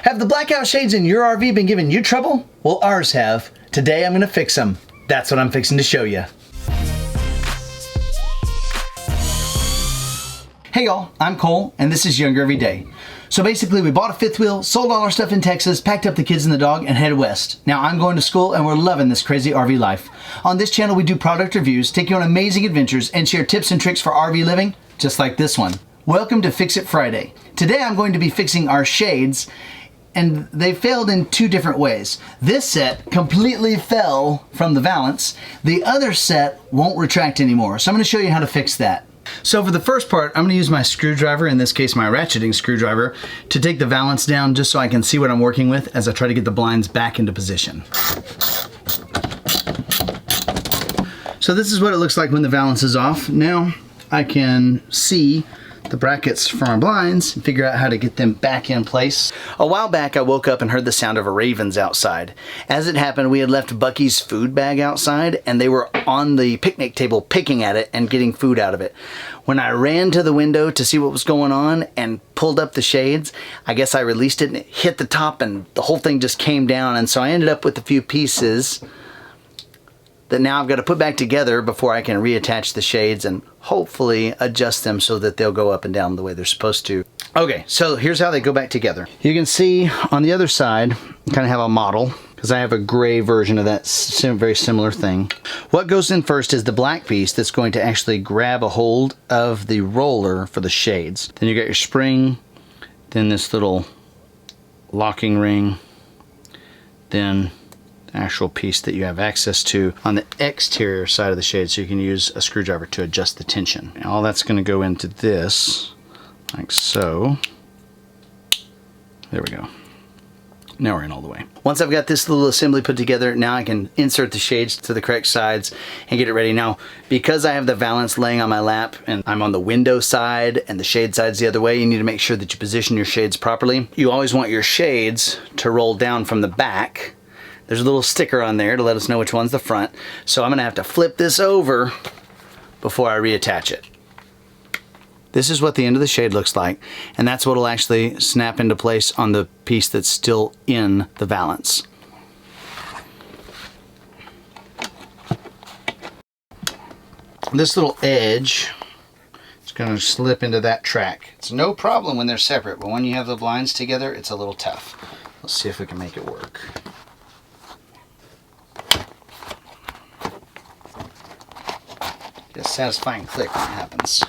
Have the blackout shades in your RV been giving you trouble? Well, ours have. Today I'm gonna fix them. That's what I'm fixing to show you. Hey y'all, I'm Cole, and this is Younger Every Day. So basically we bought a fifth wheel, sold all our stuff in Texas, packed up the kids and the dog, and headed west. Now I'm going to school and we're loving this crazy RV life. On this channel we do product reviews, take you on amazing adventures, and share tips and tricks for RV living, just like this one. Welcome to Fix It Friday. Today I'm going to be fixing our shades, and they failed in two different ways. This set completely fell from the valance. The other set won't retract anymore, so I'm going to show you how to fix that. So for the first part, I'm going to use my screwdriver, in this case my ratcheting screwdriver, to take the valance down just so I can see what I'm working with as I try to get the blinds back into position. So this is what it looks like when the valance is off. Now I can see the brackets from our blinds and figure out how to get them back in place. A while back I woke up and heard the sound of ravens outside. As it happened, we had left Bucky's food bag outside and they were on the picnic table picking at it and getting food out of it. When I ran to the window to see what was going on and pulled up the shades, I guess I released it and it hit the top and the whole thing just came down, and so I ended up with a few pieces that now I've got to put back together before I can reattach the shades and hopefully adjust them so that they'll go up and down the way they're supposed to. Okay, so here's how they go back together. You can see on the other side, I kind of have a model, because I have a gray version of that very similar thing. What goes in first is the black piece that's going to actually grab a hold of the roller for the shades. Then you got your spring, then this little locking ring, then actual piece that you have access to on the exterior side of the shade, so you can use a screwdriver to adjust the tension. And all that's going to go into this, like so. There we go. Now we're in all the way. Once I've got this little assembly put together, now I can insert the shades to the correct sides and get it ready. Now, because I have the valance laying on my lap and I'm on the window side and the shade side's the other way, you need to make sure that you position your shades properly. You always want your shades to roll down from the back. There's a little sticker on there to let us know which one's the front. So I'm gonna have to flip this over before I reattach it. This is what the end of the shade looks like, and that's what will actually snap into place on the piece that's still in the valance. This little edge is gonna slip into that track. It's no problem when they're separate, but when you have the blinds together, it's a little tough. Let's see if we can make it work. A satisfying click when it happens.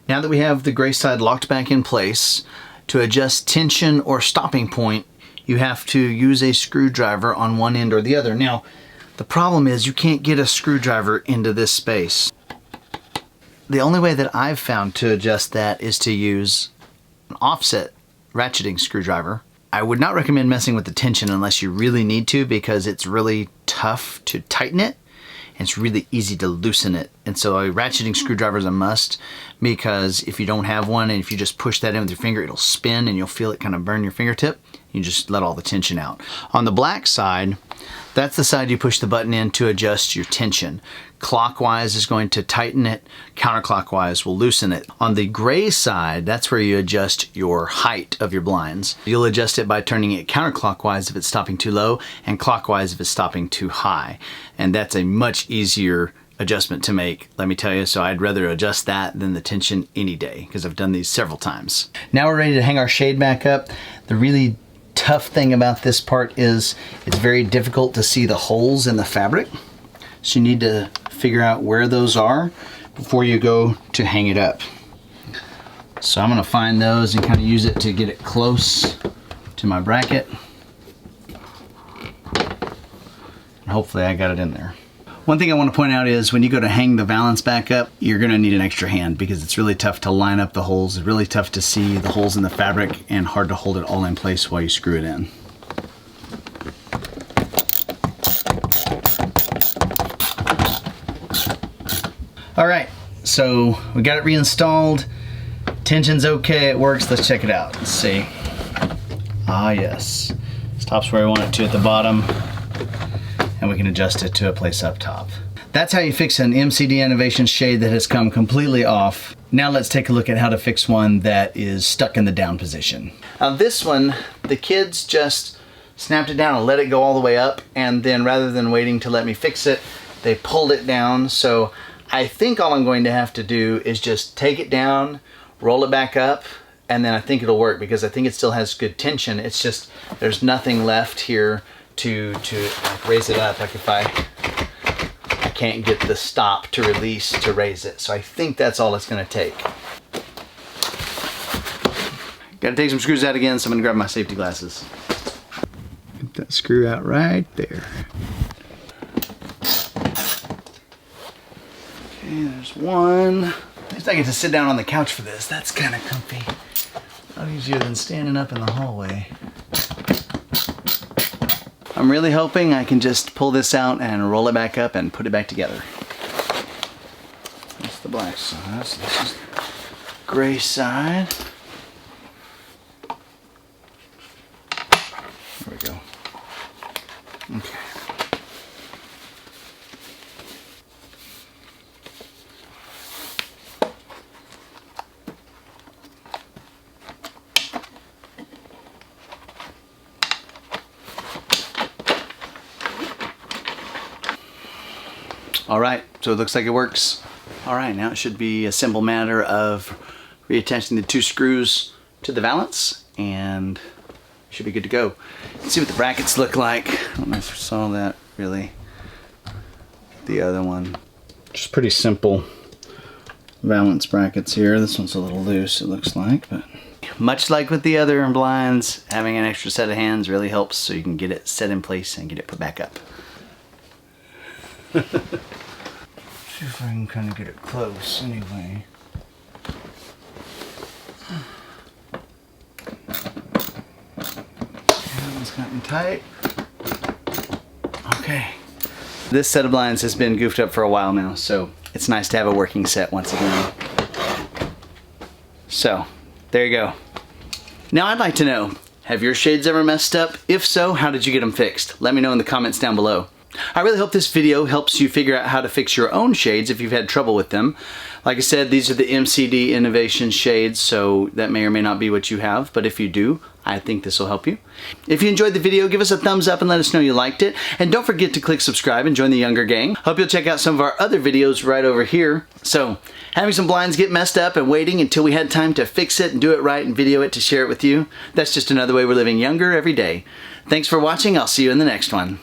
Now that we have the gray side locked back in place, to adjust tension or stopping point, you have to use a screwdriver on one end or the other. Now, the problem is you can't get a screwdriver into this space. The only way that I've found to adjust that is to use an offset ratcheting screwdriver. I would not recommend messing with the tension unless you really need to, because it's really tough to tighten it. It's really easy to loosen it, and so a ratcheting screwdriver is a must, because if you don't have one and if you just push that in with your finger, it'll spin and you'll feel it kind of burn your fingertip. You just let all the tension out. On the black side, that's the side you push the button in to adjust your tension. Clockwise is going to tighten it, counterclockwise will loosen it. On the gray side, that's where you adjust your height of your blinds. You'll adjust it by turning it counterclockwise if it's stopping too low, and clockwise if it's stopping too high. And that's a much easier adjustment to make, let me tell you, so I'd rather adjust that than the tension any day, because I've done these several times. Now we're ready to hang our shade back up. The really tough thing about this part is it's very difficult to see the holes in the fabric. So you need to figure out where those are before you go to hang it up. So I'm gonna find those and kind of use it to get it close to my bracket. And hopefully I got it in there. One thing I want to point out is when you go to hang the valance back up, you're going to need an extra hand, because it's really tough to line up the holes. It's really tough to see the holes in the fabric and hard to hold it all in place while you screw it in. All right, so we got it reinstalled. Tension's okay, it works. Let's check it out. Let's see. Ah, yes. Stops where I want it to at the bottom, and we can adjust it to a place up top. that's how you fix an MCD Innovations shade that has come completely off. Now let's take a look at how to fix one that is stuck in the down position. This one, the kids just snapped it down and let it go all the way up, and then rather than waiting to let me fix it, they pulled it down. So I think all I'm going to have to do is just take it down, roll it back up, and then I think it'll work, because I think it still has good tension. It's just there's nothing left here to like raise it up. Like if I can't get the stop to release to raise it. So I think that's all it's gonna take. Gotta take some screws out again, so I'm gonna grab my safety glasses. Get that screw out right there. Okay, there's one. At least I get to sit down on the couch for this. That's kind of comfy. A lot easier than standing up in the hallway. I'm really hoping I can just pull this out and roll it back up and put it back together. That's the black side. So this is the gray side. There we go. Okay. All right, so it looks like it works. All right, now it should be a simple matter of reattaching the 2 screws to the valance, and it should be good to go. Let's see what the brackets look like. I don't know if you saw that really. The other one, just pretty simple valance brackets here. This one's a little loose, it looks like, but much like with the other blinds, having an extra set of hands really helps, so you can get it set in place and get it put back up. See if I can kind of get it close anyway. That one's gotten tight. Okay. This set of blinds has been goofed up for a while now, so it's nice to have a working set once again. So, there you go. Now I'd like to know, have your shades ever messed up? If so, how did you get them fixed? Let me know in the comments down below. I really hope this video helps you figure out how to fix your own shades if you've had trouble with them. Like I said, these are the MCD Innovations shades, so that may or may not be what you have, but if you do, I think this will help you. If you enjoyed the video, give us a thumbs up and let us know you liked it. And don't forget to click subscribe and join the younger gang. Hope you'll check out some of our other videos right over here. So, having some blinds get messed up and waiting until we had time to fix it and do it right and video it to share it with you, that's just another way we're living younger every day. Thanks for watching. I'll see you in the next one.